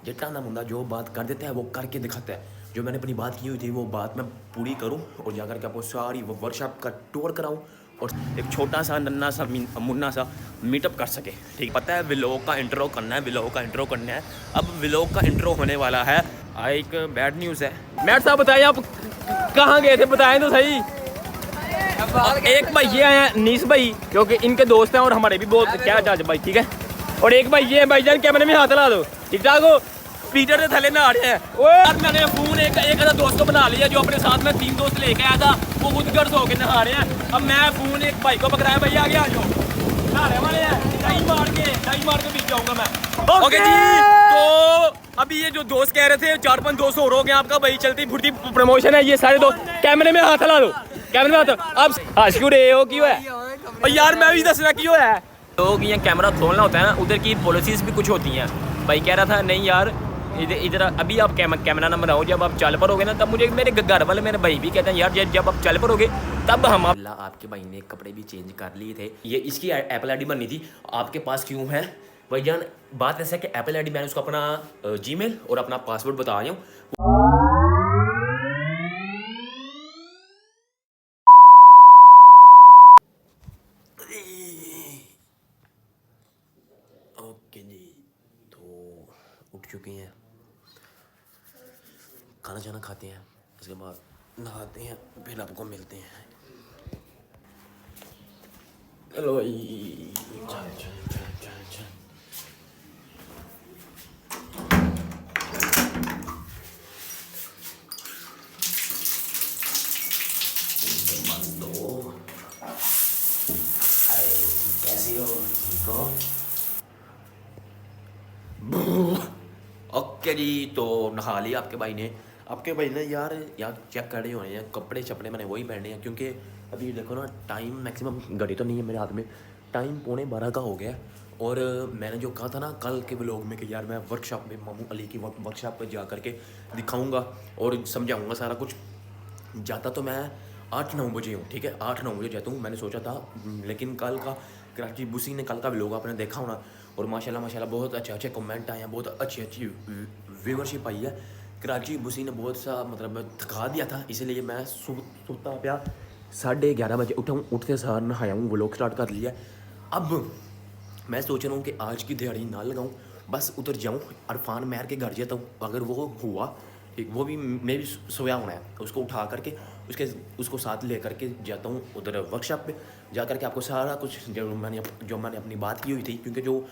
जट्टा ना मुंडा जो बात कर देता है वो करके दिखाता है। जो मैंने अपनी बात की हुई थी वो बात मैं पूरी करूं और जाकर के आपको सारी वो वर्कशॉप का टूर कराऊं और एक छोटा सा नन्ना सा मुन्ना सा मीटअप कर सके। ठीक, पता है व्लॉग का इंट्रो करना है, व्लॉग का इंट्रो करना है। अब व्लॉग का इंट्रो होने वाला है। एक बैड न्यूज़ है। मैट साहब बताइए आप कहाँ गए थे, बताएं तो सही। एक भाई ये हैं नीस भाई, जो कि इनके दोस्त हैं और हमारे भी बहुत क्या चाच भाई, ठीक है। और एक भाई ये है भाईजान, कैमरे में हाथ ला दो, ठीक ठाक हो। पीटर से थले नहा रहे हैं। ओए मैंने फोन एक आधा दोस्त को बना लिया, जो अपने साथ में 3 दोस्त लेके आया था, वो खुद गर्ज होके नहा रहे हैं। अब मैं फोन एक भाई को पकड़ाया, भाई आगे आ जाओ, नहाने वाले हैं, डाई मार के बीच जाऊंगा मैं। ओके जी, तो अभी ये जो दोस्त कह रहे थे 4-5 दोस्त और हो गए आपका भाई, चलती फुर्ती प्रमोशन है। ये सारे दोस्त कैमरे में हाथ ला दो, कैमरे में हाथ। अब हंस क्यों रहे हो, क्यों है यार, मैं भी दसना क्यों है। लोग ये कैमरा खोलना होता है ना, उधर की पॉलिसीज भी कुछ होती हैं। भाई कह रहा था नहीं यार इधर अभी आप कैमरा ना बनाओ, जब आप चल पड़ोगे ना तब मुझे मेरे घर वाले मेरे भाई भी कहते हैं यार जब आप चल पड़ोगे तब हम। आपके भाई ने कपड़े भी चेंज कर लिए थे। ये इसकी एप्पल आईडी बननी थी, आपके पास क्यों है भाईजान। बात ऐसा है कि एप्पल आईडी मैंने उसको अपना जीमेल और अपना पासवर्ड बता रहा हूँ। ओके जी, तो उठ चुके हैं, खाना जाना खाते हैं, उसके बाद नहाते हैं, फिर आपको मिलते हैं। चलो भाई, चल। कैसे हो, ठीक हो? ओके जी, तो नहा लिया आपके भाई ने। यार चेक कर रहे होने हैं, कपड़े छपड़े मैंने वही पहने हैं, क्योंकि अभी देखो ना टाइम मैक्सिमम घड़ी तो नहीं है मेरे हाथ में, टाइम 11:15 का हो गया। और मैंने जो कहा था ना कल के व्लॉग में कि यार मैं वर्कशॉप में मामू अली की वर्कशॉप पर जा करके दिखाऊंगा और समझाऊंगा सारा कुछ। जाता तो मैं 8-9 बजे हूँ, ठीक है, 8-9 बजे जाता हूँ मैंने सोचा था। लेकिन कल का कराची बुसी ने कल का व्लॉग आपने देखा होना, और माशाल्लाह बहुत अच्छे कमेंट आए हैं, बहुत अच्छी व्यूवरशिप आई है। कराची बुसी ने बहुत सा मतलब थका दिया था, इसलिए मैं सुता पाया 11:30 बजे उठते सार नहाया हूँ, व्लॉग स्टार्ट कर लिया। अब मैं सोच रहा हूँ कि आज की दिहाड़ी ना लगाऊँ, बस उधर जाऊँ, अरफान महर के घर जाता हूँ। अगर वो हुआ ठीक, वो भी मैं भी सोया होना है, उसको उठा करके उसको साथ ले करके जाता हूँ उधर वर्कशॉप पे जा करके आपको सारा कुछ जो मैंने अपनी बात की हुई थी, क्योंकि जो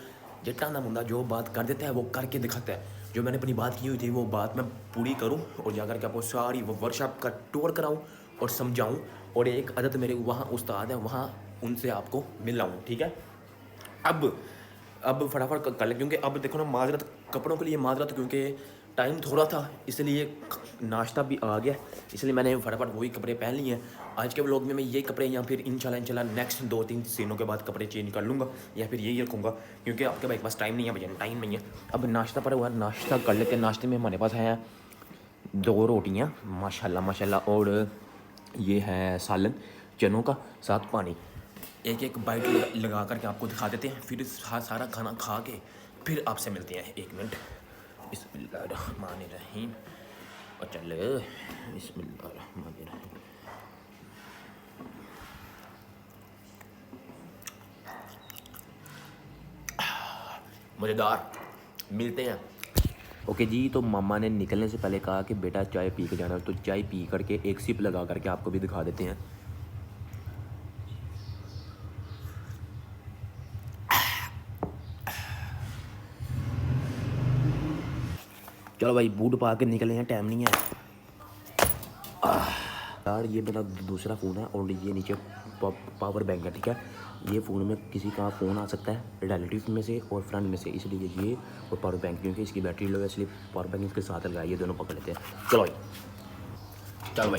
जट्टा ना मुंडा जो बात कर देता है वो करके दिखाता है। जो मैंने अपनी बात की हुई थी वो बात मैं पूरी करूँ और जा करके आपको सारी वो वर्कशॉप का टूर कराऊँ और समझाऊँ। और एक आदत मेरे वहाँ उस्ताद है, वहाँ उनसे आपको मिलाऊँ, ठीक है। अब फटाफट कर ले, क्योंकि अब देखो ना माजरत कपड़ों के लिए माजरत, क्योंकि टाइम थोड़ा था, इसलिए नाश्ता भी आ गया, इसलिए मैंने फटाफट वही कपड़े पहन लिए हैं। आज के व्लॉग में मैं ये कपड़े या फिर इंशाल्लाह नेक्स्ट 2-3 सीनों के बाद कपड़े चेंज कर लूँगा, या फिर यही रखूँगा, क्योंकि आपके भाई के पास टाइम नहीं है भैया, टाइम नहीं है। अब नाश्ता पड़ा हुआ, नाश्ता कर लेते हैं। नाश्ते में हमारे पास हैं 2 रोटियाँ माशाल्लाह, और ये है सालन चनों का, साथ पानी। एक बाइट लगा करके आपको दिखा देते हैं, फिर सारा खाना खा के फिर आपसे मिलते हैं। 1 मिनट, बिस्मिल्लाहिर्रहमानिर्रहीम, और चल बिस्मिल्लाहिर्रहमानिर्रहीम। मज़ेदार, मिलते हैं। ओके जी, तो मामा ने निकलने से पहले कहा कि बेटा चाय पी के जाना, तो चाय पी करके एक सिप लगा करके आपको भी दिखा देते हैं। चलो भाई, बूट पा के निकले हैं, टाइम नहीं है यार। ये मेरा दूसरा फ़ोन है और ये नीचे पावर बैंक है, ठीक है। ये फ़ोन में किसी का फ़ोन आ सकता है, रिलेटिव में से और फ्रेंड में से, इसलिए ये और पावर बैंक, क्योंकि इसकी बैटरी लो है, इसलिए पावर बैंक इसके साथ लगाया, ये दोनों पकड़ लेते हैं। चलो भाई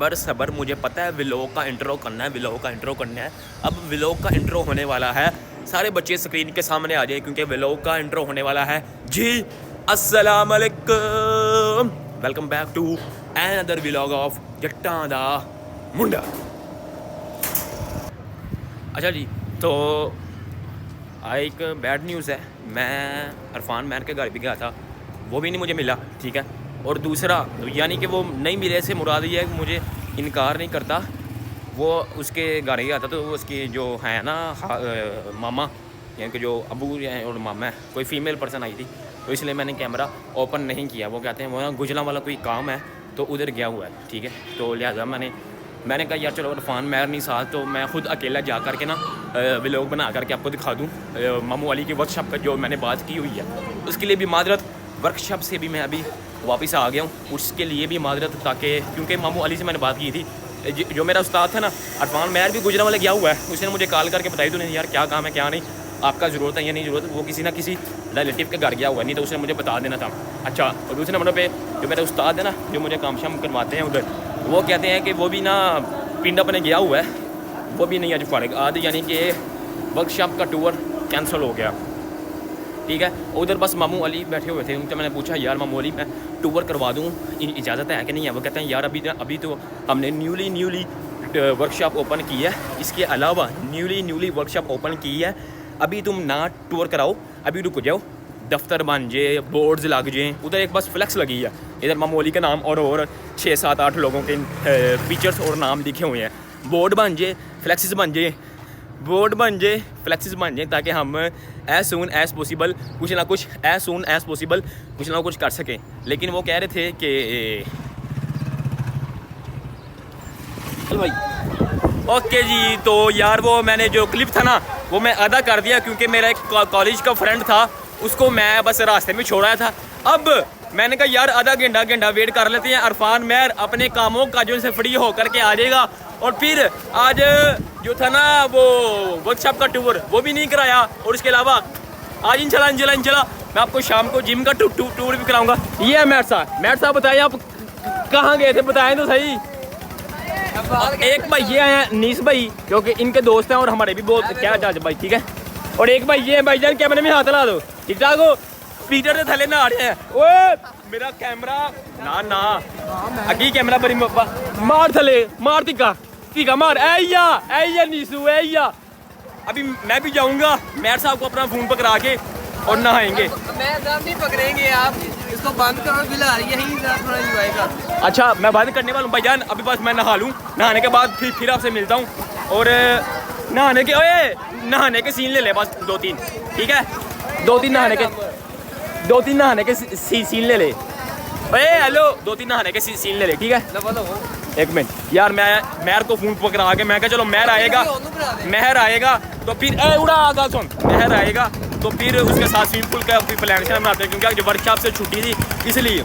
सबर, मुझे पता है व्लॉग का इंट्रो करना है, अब व्लॉग का इंट्रो होने वाला है। सारे बच्चे स्क्रीन के सामने आ जाए, क्योंकि व्लॉग का इंट्रो होने वाला है जी। अस्सलाम वालेकुम, welcome back to another vlog of Jatta Da मुंडा। अच्छा जी, तो एक बैड न्यूज़ है, मैं इरफान मैर के घर भी गया था, वो भी नहीं मुझे मिला, ठीक है। और दूसरा यानी कि वो नहीं मिले से मुराद ये है कि मुझे इनकार नहीं करता, वो उसके घर गया था तो उसकी जो है ना मामा यानी कि जो अबू हैं और मामा है, कोई फ़ीमेल पर्सन आई थी, तो इसलिए मैंने कैमरा ओपन नहीं किया। वो कहते हैं वो ना गुजला वाला कोई काम है तो उधर गया हुआ है, ठीक है। तो लिहाजा मैंने कहा यार चलो इरफान मैर नहीं साथ, तो मैं ख़ुद अकेला जा कर के ना व्लॉग बना करके आपको दिखा दूँ मामू अली की वर्कशॉप का जो मैंने बात की हुई है, उसके लिए भी माजरत। वर्कशॉप से भी मैं अभी वापस आ गया हूँ, उसके लिए भी माजरत, ताकि क्योंकि मामू अली से मैंने बात की थी, जो मेरा उस्ताद था ना इरफान मैर भी गुजरा वाले गया हुआ है, उसने मुझे कॉल करके बताई तूने यार क्या काम है क्या नहीं, आपका ज़रूरत है या नहीं ज़रूरत, वो किसी ना किसी रिलेटिव के घर गया हुआ है, नहीं तो उसने मुझे बता देना था। अच्छा, और दूसरे नंबर पे जो मेरे उस्ताद है ना जो मुझे काम शाम करवाते हैं उधर, वो कहते हैं कि वो भी ना पिंड अपने गया हुआ है, वो भी नहीं आज पड़ेगा आज, यानी कि वर्कशॉप का टूर कैंसिल हो गया, ठीक है। उधर बस मामू अली बैठे हुए थे, उनसे मैंने पूछा यार मामू अली मैं टूर करवा दूँ, इजाज़त है कि नहीं है। वो कहते हैं यार अभी तो हमने न्यूली वर्कशॉप ओपन की है, इसके अलावा न्यूली वर्कशॉप ओपन की है, अभी तुम ना टूर कराओ, अभी रुक जाओ, दफ्तर बन जाए, बोर्ड्स लग जाएँ, उधर एक बस फ्लैक्स लगी है, इधर मामू अली का नाम और 6, 7, 8 लोगों के फीचर्स और नाम लिखे हुए हैं, बोर्ड बन जाए, फ्लैक्सेस बन जाए, बोर्ड बन जाए, फ्लैक्सेस बन जाए, ताकि हम एज सून एज पॉसिबल कुछ ना कुछ कुछ ना कुछ कर सकें। लेकिन वो कह रहे थे कि चल भाई ओके जी, तो यार वो मैंने जो क्लिप था ना वो मैं अदा कर दिया, क्योंकि मेरा एक कॉलेज का फ्रेंड था, उसको मैं बस रास्ते में छोड़ा था। अब मैंने कहा यार आधा घंटा वेट कर लेते हैं, इरफान मैर अपने कामों काजों से फ्री होकर के आ जाएगा, और फिर आज जो था ना वो वर्कशॉप का टूर वो भी नहीं कराया, और इसके अलावा आज इंशाल्लाह मैं आपको शाम को जिम का टूर भी कराऊंगा। ये है मैर साहब बताइए आप कहाँ गए थे, बताएं तो सही। एक भाई ये हैं नीस भाई, क्योंकि इनके दोस्त हैं और हमारे भी बहुत क्या चाच भाई, ठीक है। और एक भाई ये है भाईजान, कैमरे में हाथ ला दो, ठीक ठाक हो, स्पीकर से थले ना आ रहे हैं। ओए मेरा कैमरा ना अगी कैमरा बड़ी मार थले मार टिका मार ऐया नीसू ऐया। अभी मैं भी जाऊंगा मैर साहब को अपना फोन पकड़ा के और नहाएंगे। मैं नहीं पकड़ेंगे, आप इसको बंद करो, बिल आ रही है यहीं थोड़ा एंजॉय कर। अच्छा मैं बंद करने वाला हूँ भाईजान, अभी बस मैं नहा लूँ, नहाने के बाद फिर आपसे मिलता हूँ। और नहाने के सीन ले ले बस 2-3, ठीक है, 2-3 नहाने के सीन ले ले। ओए हेलो 2-3 नहाने के सीन ले ले, ठीक है। एक मिनट यार, मैं मैर को फोन पकड़ा के मैं कहा चलो महर आएगा तो फिर उड़ा आगा सुन, महर आएगा तो फिर उसके साथ स्विमिंग पूल का प्लान बनाते हैं, क्योंकि वर्कशॉप से छुट्टी थी, इसलिए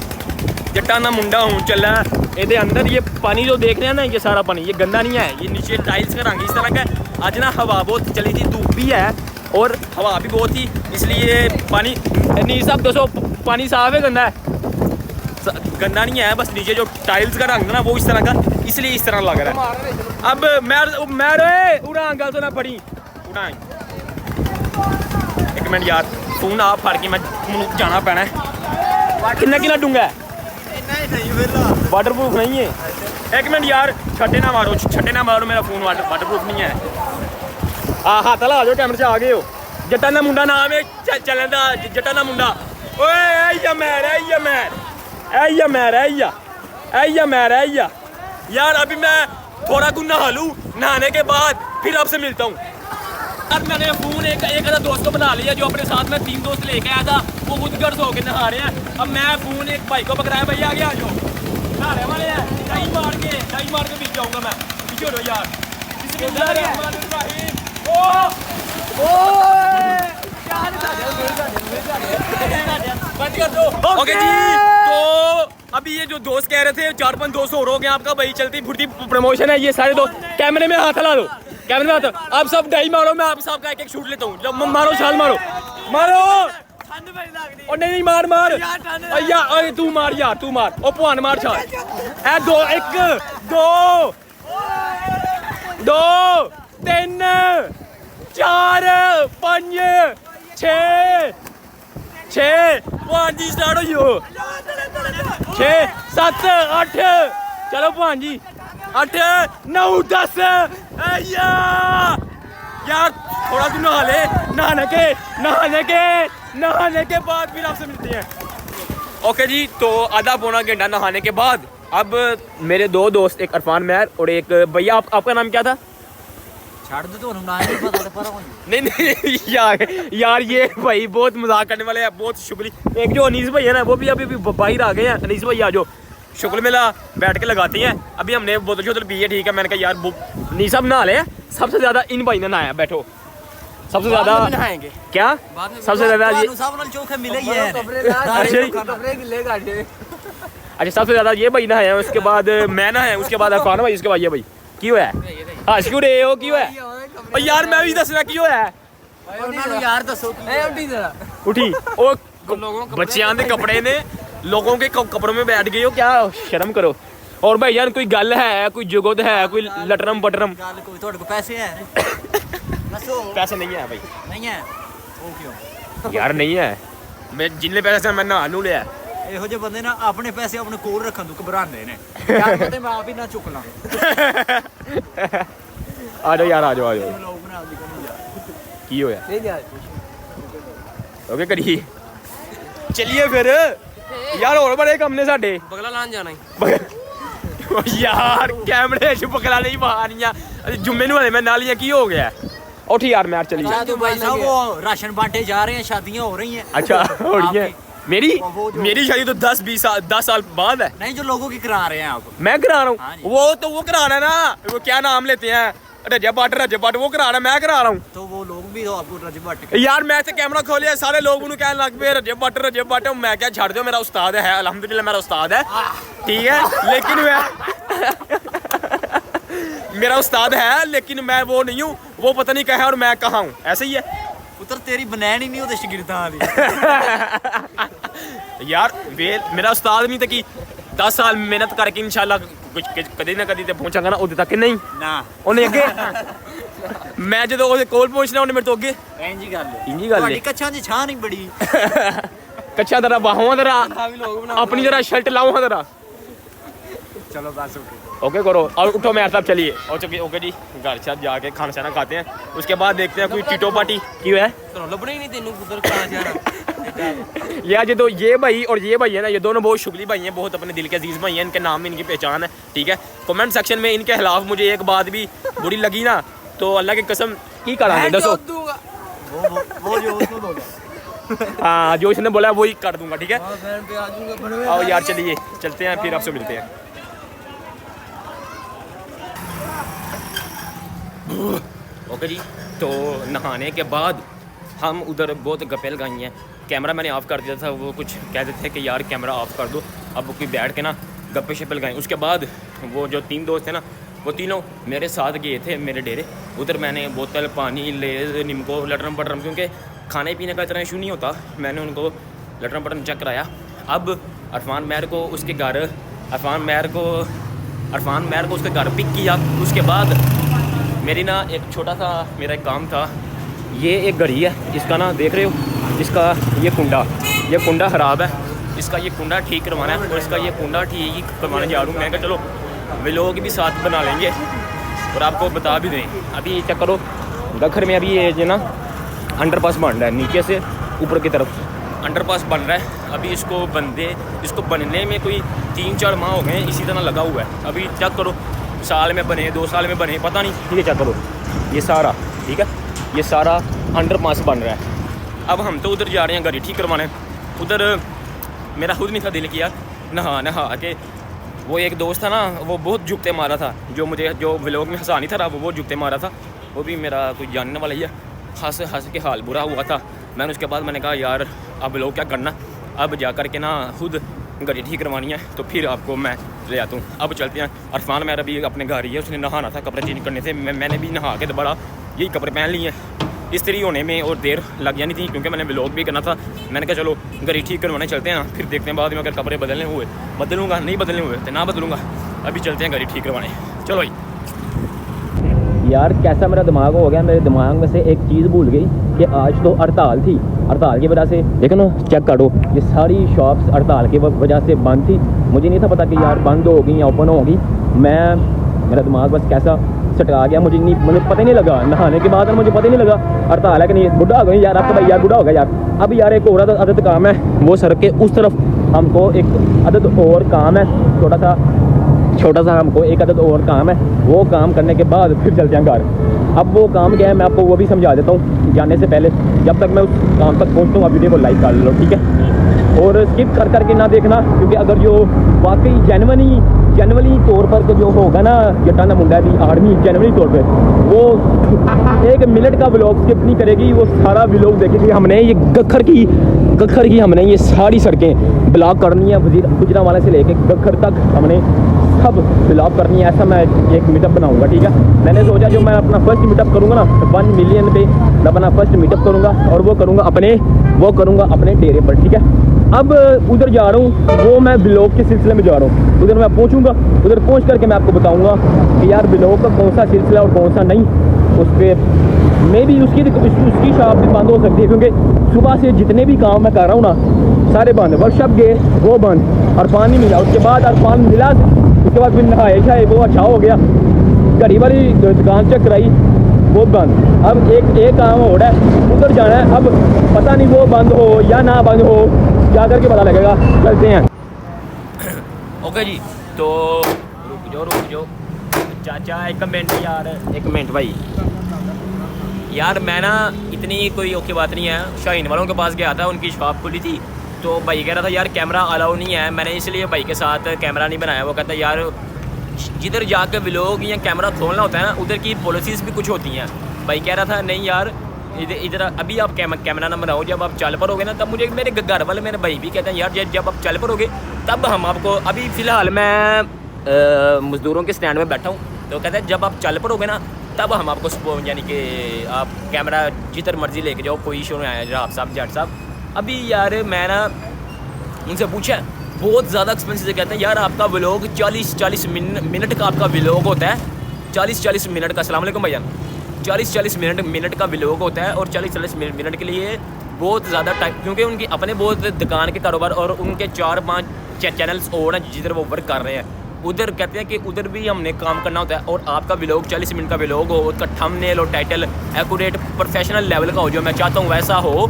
जट्टा ना मुंडा हूँ चल रहा है। ये अंदर ये पानी जो देख रहे हैं ना, ये सारा पानी ये गंदा नहीं है, ये नीचे टाइल्स का रंग इस तरह का है। आज ना हवा बहुत चली थी, धूप भी है और हवा भी बहुत थी, इसलिए पानी नहीं साहब दोस्तों पानी साफ है, गंदा नहीं है, बस नीचे जो टाइल्स का रंग है ना वो इस तरह का, इसलिए इस तरह लग रहा है। अब मैं उड़ा अंकल तो ना पड़ी उड़ा। एक मिनट यार, फोन आप फड़ के मैं जाना पैना है, कितना डूंगा है, वाटर प्रूफ नहीं है। एक मिनट यार, छट्टे ना मारो, मेरा फोन वाटर प्रूफ नहीं है। हाथ ला जाओ, कैमरे से आ गए हो। जट्टा ना मुंडा नाम है चलन दा, जट्टा ना मुंडा। ओए मैर यार, अभी मैं थोड़ा कुछ नहा लूँ, नहाने के बाद फिर आपसे मिलता हूँ। यार मैंने फ़ोन एक आधा दोस्त को बना लिया, जो अपने साथ में 3 दोस्त लेके आया था, वो खुद गर्ज हो के नहा रहे हैं। अब मैं फ़ोन एक भाई को पकड़ाया, भैया आगे आ जाओ, नहाने वाले हैं, डाई मार के पीछे जाऊँगा मैं, पीछे हो यार। ओके जी, तो अभी ये जो दोस्त कह रहे थे 4-5 दोस्त और हो गए आपका, भाई चलती फुर्ती प्रमोशन है। ये सारे दोस्त कैमरे में हाथ ला दो, कैमरे में हाथ, आप सब डाई मारो, मैं आप सबका एक शूट लेता हूँ। जब मारो छाल मारो और नहीं मार यार, तू मार यार, तू मार, ओ भवान मार छाल। 2 3 4 5 6 भवान जी स्टार्ट हो 6 7 8 चलो भवान जी 8 9 10 यार थोड़ा तू नहा ले, नहाने के बाद फिर आपसे मिलते हैं। ओके जी, तो आधा पौना घंटा नहाने के बाद अब मेरे दो दोस्त, एक अरफान मैर और एक भैया, आपका नाम क्या था? छाड़ दो तो नाम नहीं पता पर नहीं यार ये भाई बहुत मजाक करने वाले हैं, बहुत शुक्रिया। एक जो अनीस भाई है ना, वो भी अभी बाहर आ गए हैं। अनीस भाई आ जो शुक्र मेला बैठ के लगाते हैं। अभी हमने बोतल शोतल पी है, ठीक है। मैंने कहा यार नीसा नहा ले, सबसे ज्यादा इन भाई ने नहाया, बैठो। सबसे ज्यादा नहाएंगे क्या, सबसे ज्यादा ये चौखे मिले ही है। अच्छा, सबसे ज्यादा ये भाई नहाया, उसके बाद मैं नहाया, उसके बाद अरफान भाई, उसके बाद ये भाई क्यों है हस क्यों रहे हो, क्यों है यार? मैं भी दसना क्यों है यार दसो उठी ओ बच्चियां दे कपड़े ने लोगों के कपड़ों में बैठ गए हो, क्या शर्म करो। और भाई यार कोई गल है, कोई जुगत है, कोई लटरम बटरम? पैसे हैं? पैसे नहीं है भाई, नहीं है वो क्यों यार? नहीं है, मैं जिन्ने पैसे मैं नहा लू लिया। ਇਹੋ ਜਿਹੇ ਬੰਦੇ ਨਾ ਆਪਣੇ ਪੈਸੇ ਆਪਣੇ ਕੋਲ ਰੱਖਣ ਤੋਂ ਘਬਰਾਉਂਦੇ ਨੇ ਯਾਰ। ਮੈਂ ਤੇ ਮੈਂ ਆਪ ਹੀ ਨਾ ਚੁੱਕ ਲਾਂ। ਆ ਜਾਓ ਯਾਰ, ਆ ਜਾਓ ਲੋਕ ਬਣਾ ਦੀ ਕੋਈ ਯਾਰ ਕੀ ਹੋਇਆ? नहीं यार ओके करिए, चलिए फिर यार। और बड़े कम ने साडे बगला लान जाना है यार, कैमरे च बगला नहीं मारियां जुम्मे नू मैं नालियां की हो गया? उठ यार मैं चलिए। तो भाई साहब वो राशन बांटे जा रहे हैं, शादियां हो रही हैं। अच्छा हो रही है? मेरी शादी तो 10 साल बाद है। नहीं, जो लोगों की करा रहे हैं आप। मैं करा रहा हूँ? हाँ जी। वो तो वो कराना है ना, वो क्या नाम लेते हैं, रजब बट वो कराना, मैं करा रहा हूँ। तो वो लोग भी तो आपको रजब बट यार मैं तो कैमरा खोलिया, सारे लोग उन्हें कहने लग पे रजब बट मैं क्या छाड़ दो, मेरा उस्ताद है, अल्हम्दुलिल्लाह मेरा उस्ताद है, ठीक है। लेकिन मैं मेरा उस्ताद है, लेकिन मैं वो नहीं हूँ, वो पता नहीं कहाँ और मैं कहाँ हूँ, ऐसे ही है। पुत्र तेरी बनैन ही नहीं होते शागिर्दां दी। यार मेरा उस्ताद नहीं था कि 10 साल मेहनत करके इंशाल्लाह कुछ कदी ना कदी ते पहुंचांगा ना, उदे तक नहीं ना ਉਹਨੇ ਅੱਗੇ ਮੈਂ ਜਦੋਂ ਉਹਦੇ ਕੋਲ ਪਹੁੰਚਣਾ ਉਹਨੇ ਮੇਰੇ ਤੋਂ ਅੱਗੇ ਇੰਜੀ ਗੱਲ ਹੈ। ਇੰਜੀ ਗੱਲ ਤੁਹਾਡੀ ਹੈ। ਕੱਛਾਂ ਦੀ ਛਾਂ ਨਹੀਂ ਬੜੀ। ਕੱਚਾ ਤੇਰਾ ਬਾਹਾਂ ਤੇਰਾ अपनी जरा शर्ट लाओ जरा। चलो बस ओके करो और उठो मैं साहब चलिए। ओके जी, घर साहब जाके खाना शाना खाते हैं, उसके बाद देखते हैं कोई टीटो पार्टी क्यों है। लभने ही नहीं तेनू उधर कहां जाना यार ये तो ये भाई और ये भाई है ना, ये दोनों बहुत शुक्ली भाई हैं, बहुत अपने दिल के अजीज भाई हैं, इनके नाम में इनकी पहचान है, ठीक है। कमेंट सेक्शन में इनके खिलाफ मुझे एक बात भी बुरी लगी ना, तो अल्लाह की कसम की करांगे दसो। वो जो उसको दोगे। हाँ, जो इसने बोला वही कर दूंगा, ठीक है। बहन पे आ जाऊंगा आओ यार चलिए चलते हैं, फिर आपसे मिलते हैं। ओके जी, तो नहाने के बाद हम उधर बहुत गप्पे लगाई हैं। कैमरा मैंने ऑफ़ कर दिया था, वो कुछ कहते थे कि यार कैमरा ऑफ़ कर दो, अब कोई बैठ के ना गप्पे शप्पे लगाएं। उसके बाद वो जो 3 दोस्त थे ना, वो तीनों मेरे साथ गए थे मेरे डेरे। उधर मैंने बोतल पानी लेज निम्को लटरम पटरम, क्योंकि खाने पीने का इतना इशू नहीं होता, मैंने उनको लटरम पटरम चेक कराया। अब अरफान मैर को उसके घर उसके घर पिक किया। उसके बाद मेरी ना एक छोटा सा मेरा एक काम था। ये एक घड़ी है, इसका ना देख रहे हो, इसका ये कुंडा ख़राब है, इसका ये कुंडा ठीक करवाना है, और इसका ये कुंडा ठीक करवाने जा रहा हूँ मैं। कहा चलो व्लॉग भी साथ बना लेंगे और आपको बता भी दें। अभी चेक करो, दखर में अभी ये जो ना अंडरपास बन रहा है, नीचे से ऊपर की तरफ अंडरपास बन रहा है। अभी इसको बनने में कोई 3-4 माह हो गए हैं, इसी तरह लगा हुआ है। अभी चेक करो, साल में बने 2 साल में बने पता नहीं, ठीक है। चेक करो ये सारा, ठीक है, ये सारा अंडरपास बन रहा है। अब हम तो उधर जा रहे हैं गाड़ी ठीक करवाने। उधर मेरा खुद नहीं था दिल किया नहा के। वो एक दोस्त था ना, वो बहुत जुगते मारा था, जो व्लॉग में हंसा नहीं था, वो बहुत जुगते मारा था। वो भी मेरा कोई जानने वाला ही है, हंस के हाल बुरा हुआ था। मैंने उसके बाद मैंने कहा यार अब व्लॉग क्या करना, अब जा कर के ना खुद गाड़ी ठीक करवानी है, तो फिर आपको मैं ले आता हूँ। अब चलते हैं। अरफान मेरा भी अपने घर ही है, उसने नहाना था, कपड़े चेंज करने थे। मैंने भी नहा के दोबारा यही कपड़े पहन लिए हैं। इस्त्री होने में और देर लग जानी थी, क्योंकि मैंने व्लॉग भी करना था। मैंने कहा चलो गाड़ी ठीक करवाने चलते हैं ना, फिर देखते हैं बाद में अगर कपड़े बदलूँगा, नहीं बदलने हुए तो ना बदलूँगा। अभी चलते हैं गाड़ी ठीक करवाने, चलो भाई। यार कैसा मेरा दिमाग हो गया, मेरे दिमाग में से एक चीज़ भूल गई कि आज तो हड़ताल थी। हड़ताल की वजह से देखो ना, चेक करो, ये सारी शॉप्स हड़ताल की वजह से बंद थी। मुझे नहीं था पता कि यार बंद होगी या ओपन होगी। मैं मेरा दिमाग बस कैसा सटका गया, मुझे नहीं, मुझे पता ही नहीं लगा। नहाने के बाद मुझे पता ही नहीं लगा। हड़ताल है कि नहीं, बुढ़ा हो गया यार, आपका भाई यार बुढ़ा हो गया यार। अब यार एक और अदद काम है, वो सड़क के उस तरफ हमको एक अदद और काम है, छोटा सा हमको एक अदद और काम है। वो काम करने के बाद फिर चलते हैं घर। अब वो काम क्या है मैं आपको वो भी समझा देता हूँ जाने से पहले। जब तक मैं उस काम तक पहुँचता हूँ आप वीडियो को लाइक कर लो, ठीक है, और स्किप कर करके ना देखना, क्योंकि अगर जो वाकई जेनवली तौर पर जो होगा ना जटाना मुंडा दी आर्मी जेनवली तौर पे, वो 1 मिनट का व्लॉग स्किप नहीं करेगी, वो सारा व्लॉग देखेगी। हमने ये गखर की हमने ये सारी सड़कें ब्लॉक करनी है, गुजरांवाला से लेके गखर तक हमने सब ब्लॉक करनी है। ऐसा मैं एक मीटअप बनाऊंगा, ठीक है। मैंने सोचा जो मैं अपना फर्स्ट मीटअप करूँगा ना 1 मिलियन पे मैं अपना फर्स्ट मीटअप करूँगा, और वो करूँगा अपने डेरे पर, ठीक है। अब उधर जा रहा हूँ, वो मैं ब्लॉग के सिलसिले में जा रहा हूँ। उधर मैं पहुँचूँगा, उधर पहुँच करके मैं आपको बताऊँगा कि यार ब्लॉग का कौन सा सिलसिला और कौन सा नहीं। उस पर मे भी उसकी शॉप भी बंद हो सकती है, क्योंकि सुबह से जितने भी काम मैं कर रहा हूँ ना सारे बंद। वर्कशॉप गए वो बंद, और पानी मिला, उसके बाद अरफान मिला, उसके बाद फिर नहाए वो अच्छा हो गया। घड़ी वाली दुकान चेक कराई वो बंद। अब एक काम हो रहा है, उधर जाना है। अब पता नहीं वो बंद हो या ना बंद हो, जा करके पता लगेगा। चलते हैं। ओके जी, तो रुक जाओ चाचा, एक मिनट भाई। यार मैं ना इतनी कोई ओके बात नहीं है, शाहीन वालों के पास गया था, उनकी शॉप खुली थी, तो भाई कह रहा था यार कैमरा अलाउ नहीं है। मैंने इसलिए भाई के साथ कैमरा नहीं बनाया। वो कहता है यार जिधर जाकर व्लॉग या कैमरा खोलना होता है ना, उधर की पॉलिसीज़ भी कुछ होती हैं। भाई कह रहा था नहीं यार इधर अभी आप कैमरा ना बनाओ, जब आप चल पड़ोगे ना तब। मुझे मेरे घर वाले मेरे भाई भी कहते हैं यार जब आप चल पड़ोगे तब हम आपको। अभी फ़िलहाल मैं मज़दूरों के स्टैंड में बैठा हूँ, तो कहते हैं जब आप चल पड़ोगे ना तब हम आपको, यानी कि आप कैमरा जिधर मर्ज़ी लेके जाओ, कोई इशू नहीं आया जट साहब। अभी यार मैं ना उनसे पूछा, बहुत ज़्यादा एक्सपेंसिव से कहते हैं यार आपका व्लॉग 40 मिनट का आपका व्लॉग होता है। 40 मिनट का, अस्सलाम वालेकुम भैया, 40 मिनट का व्लॉग होता है। और 40 मिनट के लिए बहुत ज़्यादा टाइम, क्योंकि उनकी अपने बहुत दुकान के कारोबार और उनके 4-5 चैनल्स और हैं जिधर वो वर्क कर रहे हैं। उधर कहते हैं कि उधर भी हमने काम करना होता है। और आपका व्लॉग 40 मिनट का व्लॉग हो, उसका थंबनेल और टाइटल एक्यूरेट प्रोफेशनल लेवल का हो, जो मैं चाहता हूँ वैसा हो,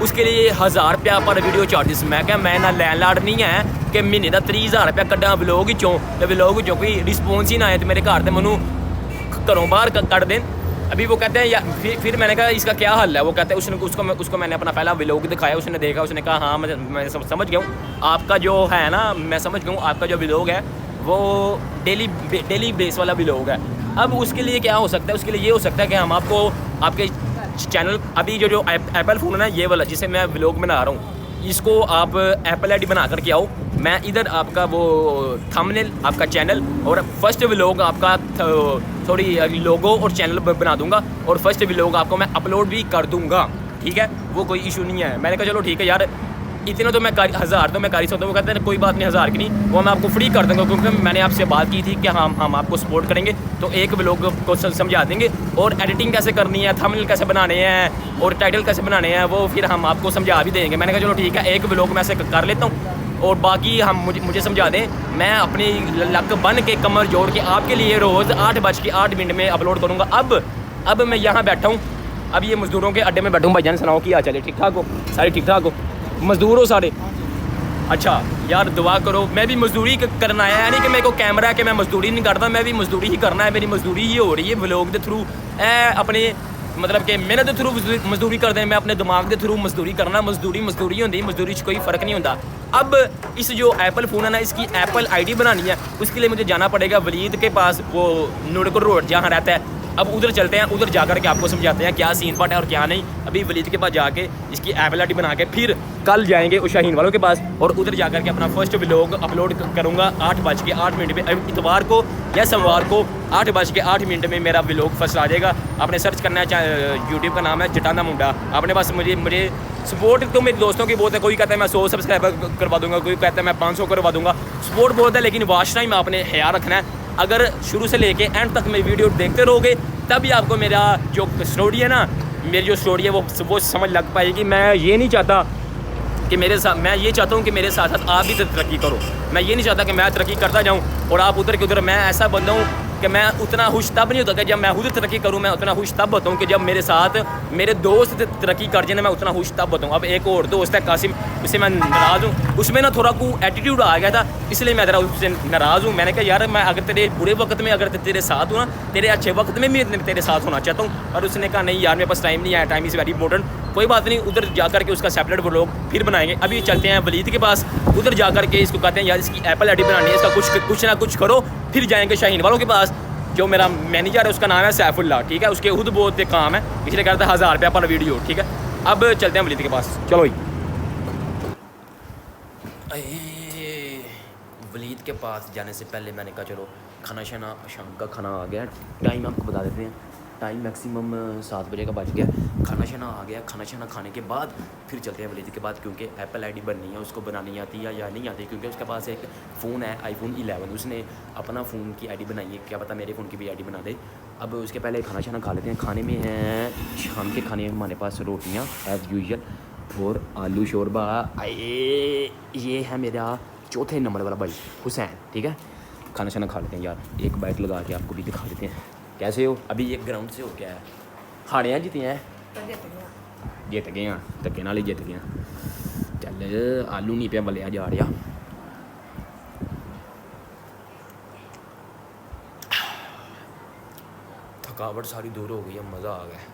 उसके लिए 1000 रुपया पर वीडियो चार्जेस। मैं क्या मैं ना लैंडलॉर्ड नहीं है कि महीने का 30,000 रुपया कड्डा व्लॉग चों, तो व्लॉग चों कोई रिस्पॉन्स ही ना आए तो मेरे घर से मैनू घरों बाहर कट दें। अभी वो कहते हैं या फिर मैंने कहा इसका क्या हल है। वो कहते हैं उसको मैंने अपना पहला व्लॉग दिखाया, उसने देखा, उसने कहा हाँ मैं समझ गया हूँ आपका जो है ना, मैं समझ गया हूँ आपका जो व्लॉग है वो डेली बेस वाला व्लॉग है। अब उसके लिए क्या हो सकता है, उसके लिए ये हो सकता है कि हम आपको आपके चैनल, अभी जो एप्पल फ़ोन है ना ये वाला जिसे मैं व्लॉग बना रहा हूँ, इसको आप एप्पल आईडी बना करके आओ। मैं इधर आपका वो थंबनेल, आपका चैनल और फर्स्ट व्लॉग आपका थोड़ी लोगो और चैनल बना दूंगा, और फर्स्ट व्लॉग आपको मैं अपलोड भी कर दूंगा, ठीक है, वो कोई इशू नहीं है। मैंने कहा चलो ठीक है यार, इतना तो मैं 1000 तो मैं कर ही सकता हूँ। वो कहते हैं कोई बात नहीं, 1000 की नहीं, वो मैं आपको फ्री कर दूँगा, क्योंकि मैंने आपसे बात की थी कि हम आपको सपोर्ट करेंगे, तो एक व्लॉग को समझा देंगे, और एडिटिंग कैसे करनी है, थंबनेल कैसे बनाने हैं और टाइटल कैसे बनाने हैं वो फिर हम आपको समझा भी देंगे। मैंने कहा चलो ठीक है, एक व्लॉग मैं ऐसे कर लेता हूँ और बाकी हम मुझे समझा दें। मैं अपनी लक बन के कमर जोड़ के आपके लिए रोज़ 8:08 में अपलोड करूँगा। अब मैं यहाँ बैठा हूँ, अब ये मज़दूरों के अड्डे में बैठा हूँ। भाईजान सुनाओ क्या चले, ठीक ठाक हो सारे, ठीक ठाक हो, मज़दूर हो सारे? अच्छा यार दुआ करो, मैं भी मज़दूरी करना आया, यानी कि मेरे को कैमरा है कि मैं मज़दूरी नहीं करता, मैं भी मज़दूरी ही करना है। मेरी मज़दूरी ही हो रही है व्लॉग के थ्रू, अपने मतलब कि मेहनत के थ्रू मज़दूरी करते हैं, मैं अपने दिमाग के थ्रू मज़दूरी करना। मज़दूरी होती, मज़दूरी से कोई फ़र्क नहीं होता। अब इस जो एप्पल फ़ोन है ना, इसकी एप्पल आईडी बनानी है, उसके लिए मुझे जाना पड़ेगा वलीद के पास, वो नूरपुर रोड जहाँ रहता है। अब उधर चलते हैं, उधर जाकर के आपको समझाते हैं क्या सीन पाट है और क्या नहीं। अभी वलीद के पास जाके इसकी एप्पल आईडी बना के फिर कल जाएंगे उस शाहीन वालों के पास, और उधर जाकर के अपना फर्स्ट व्लॉग अपलोड करूँगा 8:08 पे। इतवार को या सोमवार को 8:08 में मेरा व्लॉग फर्स्ट आ जाएगा। आपने सर्च करना है, यूट्यूब का नाम है जटाना मुंडा। आपने बस मुझे सपोर्ट तो मेरे दोस्तों की बहुत है, कोई कहता है मैं 100 सब्सक्राइबर करवा दूंगा, कोई कहता है मैं 500 करवा दूंगा। सपोर्ट बहुत है, लेकिन वॉच टाइम आपने ख्याल रखना है। अगर शुरू से लेके एंड तक मेरी वीडियो देखते रहोगे तभी आपको मेरा जो स्टोरी है ना, मेरी जो स्टोरी है वो समझ लग पाएगी। मैं ये नहीं चाहता कि मैं ये चाहता हूँ कि मेरे साथ साथ आप भी तरक्की करो। मैं ये नहीं चाहता कि मैं तरक्की करता जाऊँ और आप उधर के उधर। मैं ऐसा बंदा हूँ कि मैं उतना खुश तब नहीं होता कि जब मैं खुद तरक्की करूँ, मैं उतना खुश तब होता हूँ कि जब मेरे साथ मेरे दोस्त तरक्की कर जाए, मैं उतना खुश तब होता हूँ। अब एक और दोस्त है कासिम, उससे मैं नाराज़ हूँ, उसमें ना थोड़ा को एटीट्यूड आ गया था, इसलिए मैं ज़रा उससे नाराज़ हूँ। मैंने कहा यार मैं अगर तेरे बुरे वक्त में अगर तेरे साथ हूँ ना, तेरे अच्छे वक्त में भी तेरे साथ होना चाहता हूँ। और उसने कहा नहीं यार मेरे पास टाइम नहीं है, टाइम इज़ वेरी इंपॉर्टेंट। कोई बात नहीं, उधर जा करके उसका सेपरेट व्लॉग फिर बनाएंगे। अभी चलते हैं वलीद के पास, उधर जा करके इसको कहते हैं यार इसकी एप्पल आईडी बनानी है, इसका कुछ ना कुछ करो। फिर जाएंगे शाहीन वालों के पास, जो मेरा मैनेजर है उसका नाम है सैफुल्ला, ठीक है, उसके खुद बहुत काम है, इसलिए कहता है 1000 रुपया पर वीडियो, ठीक है। अब चलते हैं वलीद के पास, चलो वलीद के पास जाने से पहले मैंने कहा चलो खाना शाना, शाम का खाना आ गया। टाइम आपको बता देते हैं, टाइम मैक्सिमम 7 बजे का बज गया। खाना शाना आ गया, खाना शाना खाने के बाद फिर चलते हैं वलीद के बाद, क्योंकि एप्पल आईडी बननी है, उसको बनानी आती है या नहीं आती, क्योंकि उसके पास एक फ़ोन है iPhone 11, उसने अपना फ़ोन की आईडी बनाई है, क्या पता मेरे फ़ोन की भी आईडी बना दे। अब उसके पहले खाना शाना खा लेते हैं। खाने में हैं शाम के खाने में हमारे पास रोटियाँ एज़ यूजुअल और आलू शोरबा। ये है मेरा चौथे नंबर वाला भाई हुसैन, ठीक है। खाना शाना खा लेते हैं यार, एक बाइट लगा के आपको भी दिखा देते हैं कैसे हो। अभी ये ग्राउंड से हो क्या है, हारे हैं जीते हैं, जित गए हैं, धक्के नाल ही जित गए हैं। चल आलू नहीं पे बलिया जा रहा। थकावट सारी दूर हो गई है, मज़ा आ गया।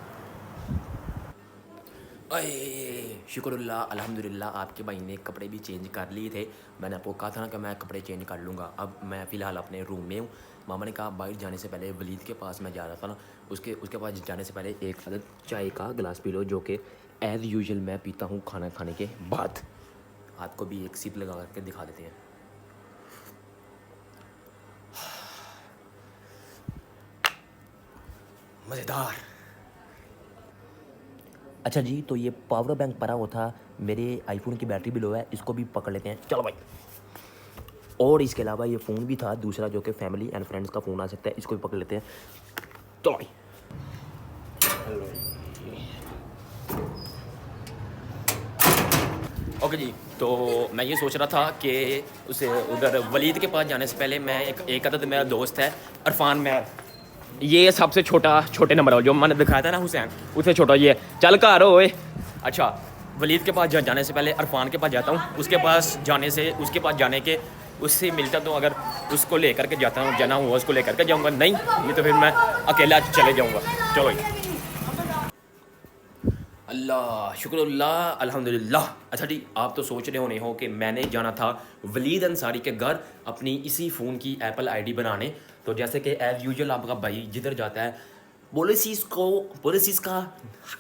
अरे शुक्रुल्लाह अल्हम्दुलिल्लाह, आपके भाई ने कपड़े भी चेंज कर लिए थे। मैंने आपको कहा था ना कि मैं कपड़े चेंज कर लूँगा। अब मैं फ़िलहाल अपने रूम में हूँ। मामा ने कहा बाहर जाने से पहले वलीद के पास मैं जा रहा था ना, उसके पास जाने से पहले एक आदत चाय का गिलास पी लो, जो कि एज़ यूजुअल मैं पीता हूँ खाना खाने के बाद। आपको भी एक सिप लगा करके दिखा देते हैं। मज़ेदार। अच्छा जी, तो ये पावर बैंक पड़ा हुआ था, मेरे आईफोन की बैटरी भी लो है, इसको भी पकड़ लेते हैं, चलो भाई। और इसके अलावा ये फ़ोन भी था दूसरा, जो कि फैमिली एंड फ्रेंड्स का फ़ोन आ सकता है, इसको भी पकड़ लेते हैं, चलो भाई। ओके जी, तो मैं ये सोच रहा था कि उसे उधर वलीद के पास जाने से पहले मैं एक अदद मेरा दोस्त है अरफान मैर, ये सबसे छोटे नंबर हो जो मैंने दिखाया था ना हुसैन, उससे छोटा ये। चल घर ओए। अच्छा, वलीद के पास जाने से पहले अरफान के पास जाता हूँ, उसके पास जाने के उससे मिलता तो अगर उसको लेकर के जाता हूँ, जाना हुआ उसको लेकर के जाऊँगा, नहीं ये तो फिर मैं अकेला चले जाऊँगा। चलो अल्लाह शुक्रुल्लाह अल्हम्दुलिल्लाह। अच्छा जी, आप तो सोच रहे होने हो कि मैंने जाना था वलीद अंसारी के घर अपनी इसी फ़ोन की एप्पल आईडी बनाने। तो जैसे कि एज़ यूजुअल आपका भाई जिधर जाता है पॉलिसीज़ का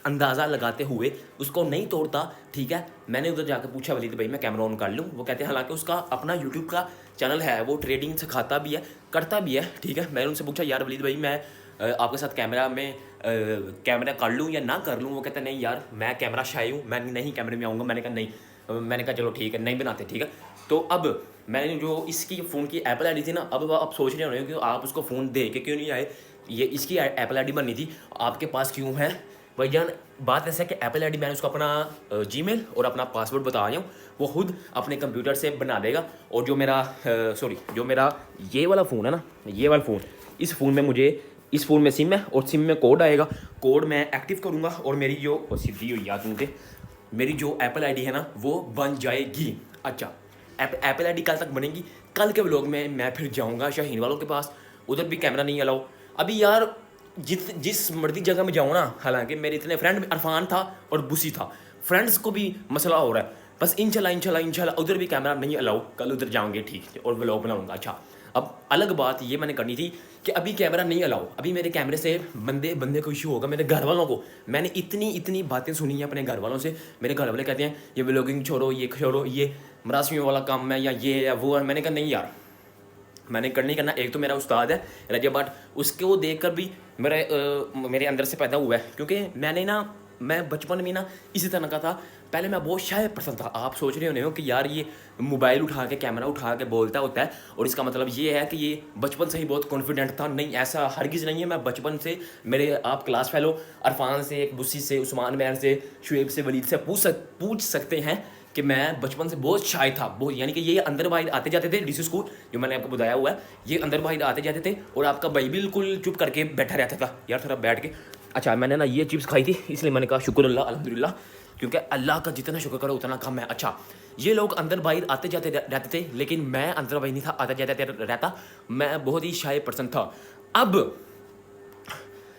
अंदाज़ा लगाते हुए उसको नहीं तोड़ता, ठीक है। मैंने उधर जाकर पूछा वलीद भाई मैं कैमरा ऑन कर लूँ, वो कहते हैं हालांकि उसका अपना यूट्यूब का चैनल है, वो ट्रेडिंग सिखाता भी है, करता भी है, ठीक है। मैंने उनसे पूछा यार वलीद भाई मैं आपके साथ कैमरा कर लूँ या ना कर लूँ, वो कहते नहीं यार मैं कैमरा शाय हूँ, मैं नहीं कैमरे में आऊँगा। मैंने कहा नहीं, मैंने कहा चलो ठीक है नहीं बनाते, ठीक है। तो अब मैंने जो इसकी फ़ोन की एप्पल आईडी थी ना, अब आप सोच रहे होंगे कि आप उसको फ़ोन दे के क्यों नहीं आए, ये इसकी एप्पल आईडी बननी थी, आपके पास क्यों है भाईजान। बात ऐसा है कि एप्पल आईडी मैंने उसको अपना जीमेल और अपना पासवर्ड बता रहा हूँ, वो खुद अपने कंप्यूटर से बना देगा। और जो मेरा ये वाला फ़ोन है ना, ये वाला फ़ोन, इस फ़ोन में सिम है और सिम में कोड आएगा, कोड मैं एक्टिव करूँगा और मेरी जो सीधी हुई याद मुझे, मेरी जो एप्पल आईडी है ना वो बन जाएगी। अच्छा, एप्पल आईडी कल तक बनेगी, कल के व्लॉग में मैं फिर जाऊँगा शाहीन वालों के पास, उधर भी कैमरा नहीं अलाउ। अभी यार जिस मर्जी जगह में जाऊँ ना, हालांकि मेरे इतने फ्रेंड अरफान था और बुसी था, फ्रेंड्स को भी मसला हो रहा है, बस इंशाल्लाह उधर भी कैमरा नहीं अलाउ, कल उधर जाऊँगे ठीक है और व्लॉग बनाऊँगा। अच्छा, अब अलग बात ये मैंने करनी थी कि अभी कैमरा नहीं अलाउ, अभी मेरे कैमरे से बंदे को इशू होगा, मेरे घर वालों को। मैंने इतनी बातें सुनी हैं अपने घर वालों से, मेरे घर वाले कहते हैं ये व्लॉगिंग छोड़ो, ये मरासियों वाला काम है या ये है वो है। मैंने कहा नहीं यार, मैंने करना ही करना। एक तो मेरा उस्ताद है रजब भट्ट, उसको देख कर भी मेरे अंदर से पैदा हुआ है, क्योंकि मैं बचपन में ना इसी तरह का था। पहले मैं बहुत शाय पसंद था। आप सोच रहे होने हो कि यार ये मोबाइल उठा के कैमरा उठा के बोलता होता है और इसका मतलब ये है कि ये बचपन से ही बहुत कॉन्फिडेंट था। नहीं, ऐसा हरगिज़ नहीं है। मैं बचपन से, मेरे आप क्लास फेलो अरफान से, बुस्सी से, उस्मान मैर से, शुएब से, वलीद से पूछ सकते हैं कि मैं बचपन से बहुत शाय था, बहुत, यानी कि ये अंदर बाहर आते जाते थे डीसी स्कूल, जो मैंने आपको बताया हुआ है, ये अंदर बाहर आते जाते थे और आपका भाई बिल्कुल चुप करके बैठा रहता था। यार थोड़ा बैठ के, अच्छा मैंने ना ये चिप्स खाई थी इसलिए मैंने कहा शुक्र अल्लाह अल्हम्दुलिल्लाह, क्योंकि अल्लाह का जितना शुक्र करो उतना कम है। अच्छा ये लोग अंदर बाहर आते जाते रहते थे, लेकिन मैं अंदर बाहर नहीं था आता जाते रहता, मैं बहुत ही शाय पर्सन था। अब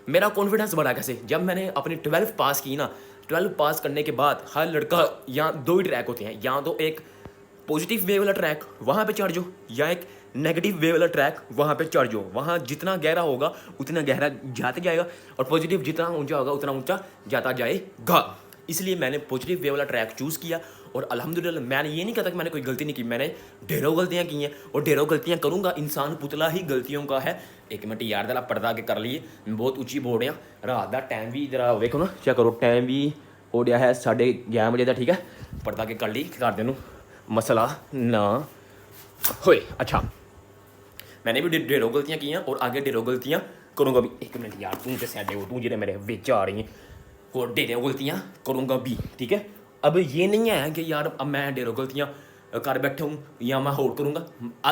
मेरा कॉन्फिडेंस बढ़ा कैसे, जब मैंने अपनी 12th पास की ना, 12th पास करने के बाद हर लड़का, यहाँ 2 ही ट्रैक होते हैं, या तो एक पॉजिटिव वे वाला ट्रैक वहाँ पे चढ़ जाओ, या एक नेगेटिव वे वाला ट्रैक वहाँ पे चढ़ जाओ। वहाँ जितना गहरा होगा उतना गहरा जाते जाएगा, और पॉजिटिव जितना ऊंचा होगा उतना ऊंचा जाता जाएगा। इसलिए मैंने पॉजिटिव वे वाला ट्रैक चूज़ किया, और अल्हम्दुलिल्लाह मैंने ये नहीं कहता कि मैंने कोई गलती नहीं की, मैंने ढेरों गलतियाँ की हैं और ढेरों गलतियाँ करूँगा। इंसान पुतला ही गलतियों का है। एक मिनट यार जरा पर्दा के कर लिए, मैं बहुत ऊँची बोल रहा, रात का टाइम भी जरा वेखो ना, चेक करो टाइम भी हो गया है 11:30 बजे का, ठीक है। पर्दा के कर ली, कर देनू मसला ना होए। अच्छा मैंने भी ढेरों गलतियाँ की हैं और आगे ढेरों गलतियाँ करूँगा भी। एक मिनट यार तू तो सैडे हो, तू जेरे मेरे विच आ रही हैं, और ढेरों गलतियाँ करूँगा भी, ठीक है। अब ये नहीं है कि यार अब मैं ढेरों गलतियाँ कर बैठा हूँ या मैं होड़ करूँगा,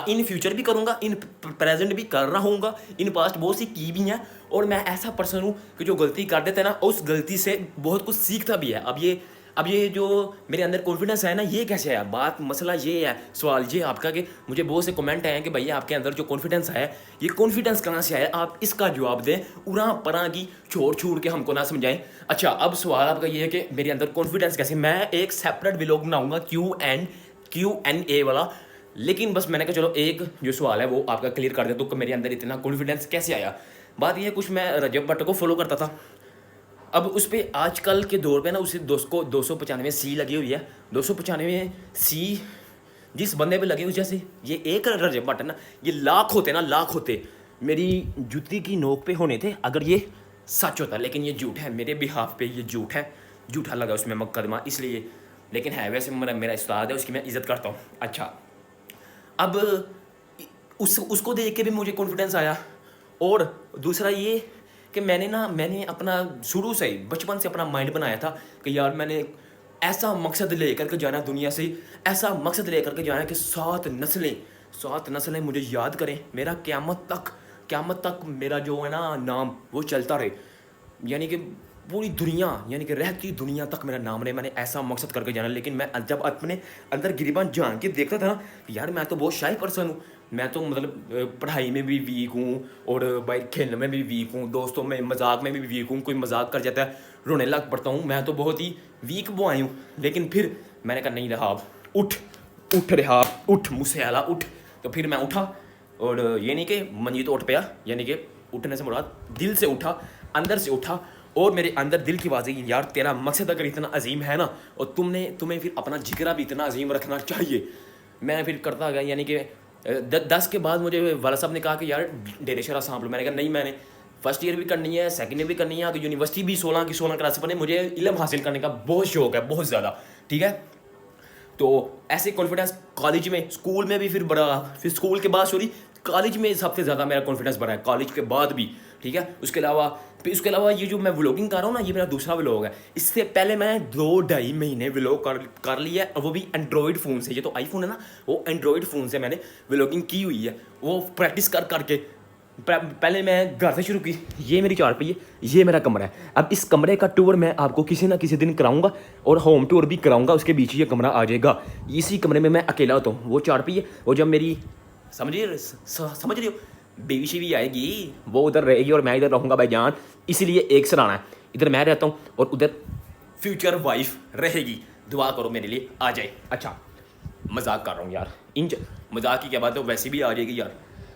इन फ्यूचर भी करूँगा, इन प्रेजेंट भी कर रहा हूँगा, इन पास्ट बहुत सी की भी हैं, और मैं ऐसा पर्सन हूँ कि जो गलती कर देता है ना उस गलती से बहुत कुछ सीखता भी है। अब ये जो मेरे अंदर कॉन्फिडेंस है ना, ये कैसे है, बात मसला ये है, सवाल ये आपका कि मुझे बहुत से कमेंट आए हैं कि भैया आपके अंदर जो कॉन्फिडेंस है, ये कॉन्फिडेंस कहाँ से आया, आप इसका जवाब दें, उरा परा की छोड़ के हमको ना समझाएं। अच्छा अब सवाल आपका ये है कि मेरे अंदर कॉन्फिडेंस कैसे, मैं एक सेपरेट व्लॉग बनाऊंगा Q&A वाला, लेकिन बस मैंने कहा चलो एक जो सवाल है वो आपका क्लियर कर दे तो कि मेरे अंदर इतना कॉन्फिडेंस कैसे आया। बात ये कुछ मैं रजब भट्ट को फॉलो करता था, अब उस पर आजकल के दौर पे ना उसे 295 सी लगी हुई है। 295 सी जिस बंदे पे लगी हुई, जैसे ये एक रजब भट्ट ना, ये लाख होते ना, लाख होते मेरी जूती की नोक पे होने थे अगर ये सच होता, लेकिन ये झूठ है, मेरे बिहाफ पे ये झूठ है, झूठा लगा उसमें मुकदमा इसलिए, लेकिन है वैसे मेरा उस्ताद है, उसकी मैं इज़्ज़त करता हूँ। अच्छा अब उसको देख के भी मुझे कॉन्फिडेंस आया, और दूसरा ये कि मैंने अपना शुरू से ही बचपन से अपना माइंड बनाया था कि यार मैंने ऐसा मकसद लेकर के जाना दुनिया से, ऐसा मकसद लेकर के जाना कि 7 नस्लें मुझे याद करें, मेरा क़यामत तक मेरा जो है ना नाम वो चलता रहे, यानी कि पूरी दुनिया, यानी कि रहती दुनिया तक मेरा नाम रहे। मैंने ऐसा मकसद करके जाना, लेकिन मैं जब अपने अंदर गिरीबान जान के देखता था ना, यार मैं तो बहुत शाय पर्सन हूँ, मैं तो मतलब पढ़ाई में भी वीक हूँ और भाई खेलने में भी वीक हूँ, दोस्तों में मजाक में भी वीक हूँ, कोई मजाक कर जाता है रोने लग पड़ता हूँ, मैं तो बहुत ही वीक बॉय हूँ। लेकिन फिर मैंने कहा नहीं रहा, उठ रहा, उठ मुझसे आला उठ, तो फिर मैं उठा, और ये नहीं कि मंजीत उठ पाया, यानी कि उठने से मुराद दिल से उठा, अंदर से उठा, और मेरे अंदर दिल की आवाज़ है यार तेरा मकसद अगर इतना अजीम है ना, और तुम्हें फिर अपना जिगरा भी इतना अजीम रखना चाहिए। मैं फिर करता गया, यानी कि 10 के बाद मुझे वाला साहब ने कहा कि यार डेरे शरा सांभ लो। मैंने कहा नहीं, मैंने फर्स्ट ईयर भी करनी है, सेकंड ईयर भी करनी है, तो यूनिवर्सिटी भी 16 की 16 क्लास पढ़ने, मुझे इल्म हासिल करने का बहुत शौक है, बहुत ज़्यादा, ठीक है। तो ऐसे कॉन्फिडेंस कॉलेज में, स्कूल में भी फिर बढ़ा, फिर स्कूल के बाद कॉलेज में सबसे ज़्यादा मेरा कॉन्फिडेंस बढ़ा है, कॉलेज के बाद भी, ठीक है। उसके अलावा ये जो मैं व्लॉगिंग कर रहा हूँ ना, ये मेरा दूसरा व्लॉग है। इससे पहले मैं 2-2.5 महीने व्लॉग कर लिया है, और वो भी एंड्रॉयड फ़ोन से, ये तो आईफोन है ना, वो एंड्रॉयड फ़ोन से मैंने व्लॉगिंग की हुई है, वो प्रैक्टिस करके। पहले मैं घर से शुरू की, ये मेरी 4 पहिए, ये मेरा कमरा है। अब इस कमरे का टूर मैं आपको किसी ना किसी दिन कराऊंगा, और होम टूर भी कराऊंगा, उसके बीच ये कमरा आ जाएगा। इसी कमरे में मैं अकेला होता हूँ, वो 4 पहिए, वो जब मेरी समझ रही हो बेबी शीबी आएगी, वो उधर रहेगी और मैं इधर रहूँगा भाईजान, इसीलिए एक सराना है, इधर मैं रहता हूँ और उधर फ्यूचर वाइफ रहेगी। दुआ करो मेरे लिए आ जाए। अच्छा मजाक कर रहा हूँ यार, मजाक की क्या बात है, वैसे भी आ जाएगी यार।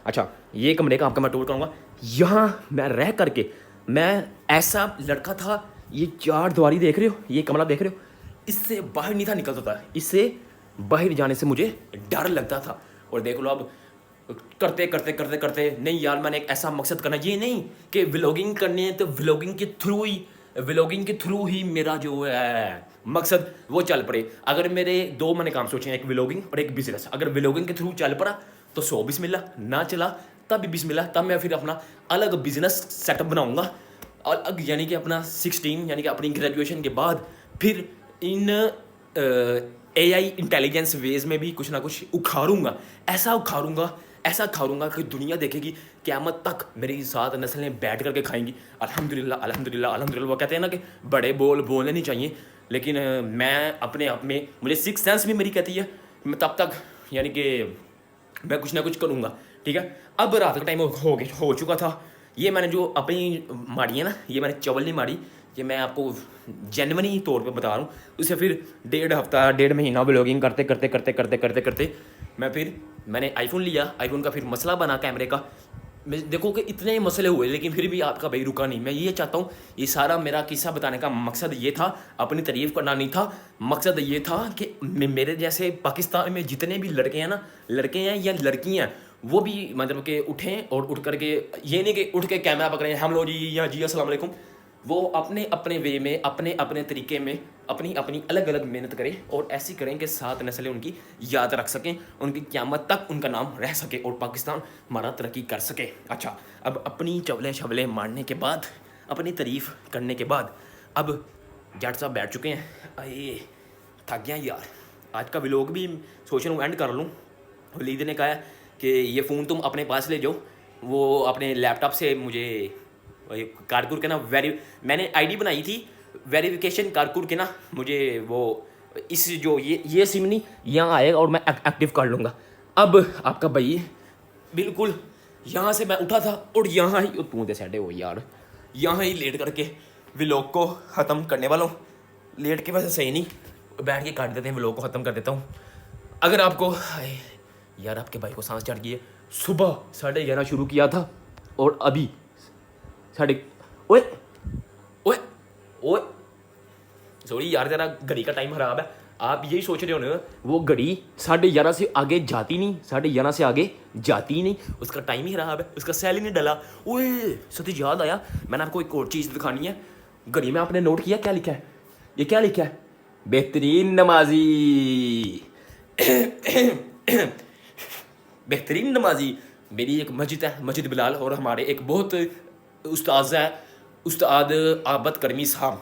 अच्छा ये कमरे का आपका मैं टूर करूँगा। यहाँ मैं रह करके मैं ऐसा लड़का था, ये 4 दीवारी देख रहे हो, ये कमरा देख रहे हो, इससे बाहर नहीं था निकलता था, इससे बाहर जाने से मुझे डर लगता था। और देख लो अब करते नहीं यार मैंने एक ऐसा मकसद करना, ये नहीं कि व्लॉगिंग करनी है तो व्लॉगिंग के थ्रू ही मेरा जो है मकसद वो चल पड़े। अगर मेरे 2 मैंने काम सोचे हैं, एक व्लॉगिंग और एक बिजनेस, अगर व्लॉगिंग के थ्रू चल पड़ा तो 100 बिस्मिल्लाह, ना चला तब भी बिस्मिल्लाह, तब मैं फिर अपना अलग बिजनेस सेटअप बनाऊंगा, और यानी कि अपना 16 यानी कि अपनी ग्रेजुएशन के बाद फिर इन AI इंटेलिजेंस वेज में भी कुछ ना कुछ उखाड़ूंगा, ऐसा उखाड़ूंगा कि दुनिया देखेगी, क़यामत तक मेरी 7 नस्लें बैठ करके खाएंगी। अल्हम्दुलिल्लाह अल्हम्दुलिल्लाह अल्हम्दुलिल्लाह। वो कहते हैं ना कि बड़े बोल बोलने नहीं चाहिए, लेकिन मैं अपने आप में, मुझे सिक्स सेंस भी मेरी कहती है मैं तब तक यानी कि मैं कुछ ना कुछ करूँगा, ठीक है। अब रात का टाइम हो चुका था। ये मैंने जो अपनी मारी है ना, ये मैंने चवल नहीं मारी, ये मैं आपको जेन्युइनली तौर पे बता रहा हूँ। उससे फिर 1.5 हफ्ता 1.5 महीना व्लॉगिंग करते मैं मैंने आईफोन लिया। आईफोन का फिर मसला बना कैमरे का। मैं देखो कि इतने मसले हुए, लेकिन फिर भी आपका भाई रुका नहीं। मैं ये चाहता हूँ, ये सारा मेरा किस्सा बताने का मकसद ये था, अपनी तारीफ़ करना नहीं था। मकसद ये था कि मेरे जैसे पाकिस्तान में जितने भी लड़के हैं ना, लड़के हैं या लड़कियाँ हैं, वो भी मतलब कि उठें और उठ करके, ये नहीं कि उठ के कैमरा पकड़ें हम लोग जी या जी अस्सलाम वालेकुम। वो अपने अपने वे में, अपने अपने तरीके में, अपनी अपनी अलग अलग मेहनत करें और ऐसी करें कि 7 नस्लें उनकी याद रख सकें, उनकी क़यामत तक उनका नाम रह सके और पाकिस्तान हमारा तरक्की कर सके। अच्छा, अब अपनी चवले छवले मारने के बाद, अपनी तारीफ़ करने के बाद, अब जट साहब बैठ चुके हैं। अरे थक गया यार, आज का व्लॉग भी सोच रहा हूँ एंड कर लूँ। वलीद ने कहा कि ये फ़ोन तुम अपने पास ले जाओ, वो अपने लैपटॉप से मुझे कारकुर के ना मैंने आईडी बनाई थी वेरिफिकेशन कारकुर के ना, मुझे वो इस जो ये सिम नहीं यहाँ आएगा और मैं एक्टिव कर लूँगा। अब आपका भाई बिल्कुल यहाँ से मैं उठा था और यहाँ ही तू दे सैडे हो यार, यहाँ ही लेट करके व्लॉग को ख़त्म करने वाला हूँ। लेट के वैसे सही नहीं, बैठ के काट देते हैं, व्लॉग को ख़त्म कर देता हूँ। अगर आपको यार आपके भाई को सांस चढ़ गई है, सुबह 11:30 शुरू किया था और अभी ओए ओए ओए सॉरी यार, जरा घड़ी का टाइम ख़राब है। आप यही सोच रहे हो ना, वो घड़ी 11:30 से आगे जाती नहीं, 11:30 से आगे जाती नहीं, उसका टाइम ही ख़राब है, उसका सेल ही नहीं डला। ओए सतीश याद आया, मैंने आपको एक और चीज़ दिखानी है। घड़ी में आपने नोट किया क्या लिखा है? ये क्या लिखा है? बेहतरीन नमाजी बेहतरीन नमाजी। मेरी एक मस्जिद है, मस्जिद बिलाल, और हमारे एक बहुत उस्ताद है, उस्ताद आबद करमी साहब,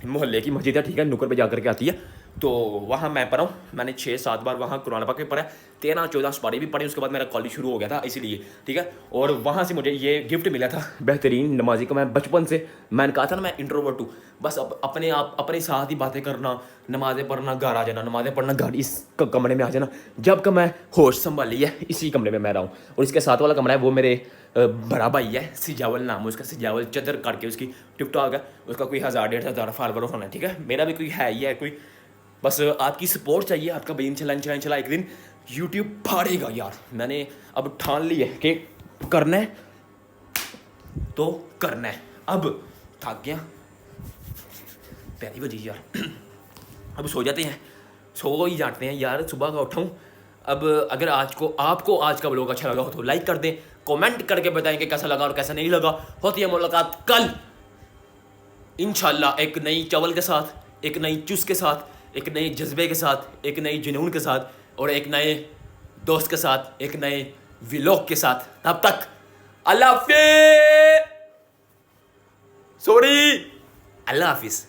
मोहल्ले की मस्जिद है, ठीक है, नुक्कड़ पे जा करके आती है। तो वहाँ मैं पढ़ा हूँ, मैंने 6-7 बार वहाँ कुरान पाक भी पढ़ा, 13-14 सुपारी भी पढ़ी। उसके बाद मेरा कॉलेज शुरू हो गया था इसीलिए, ठीक है। और वहाँ से मुझे ये गिफ्ट मिला था बेहतरीन नमाजी का। मैं बचपन से, मैंने कहा था ना मैं इंट्रोवर्ट हूँ, बस अपने आप अपने साथ ही बातें करना, नमाज़ें पढ़ना, घर आ जाना, नमाज़ें पढ़ना, घर इस कमरे में आ जाना। जब का मैं होश संभाली है इसी कमरे में मैं रहा हूँ। और इसके साथ वाला कमरा है वो मेरे बड़ा भाई है, सिजावल नाम है उसका, सिजावल चदर करके उसकी टिकटॉक है, उसका कोई 1000-1500 फॉलोवर होना है, ठीक है। मेरा भी कोई है ही है कोई, बस आपकी सपोर्ट चाहिए। आपका भाई इंशाल्लाह एक दिन यूट्यूब फाड़ेगा यार। मैंने अब ठान ली है कि करना है तो करना है। अब थक गया, पहली बजी यार, अब सो जाते हैं, सो ही जाते हैं यार, सुबह का उठाऊँ। अब अगर आपको आज का व्लॉग अच्छा लगा हो तो लाइक कर दें, कमेंट करके बताएं कि कैसा लगा और कैसा नहीं लगा। होती है मुलाकात कल इंशाल्लाह एक नई चवल के साथ, एक नई चुस के साथ, एक नए जज्बे के साथ, एक नई जुनून के साथ और एक नए दोस्त के साथ, एक नए व्लॉग के साथ। तब तक अल्लाह हाफिज़, सॉरी अल्लाह हाफिज़।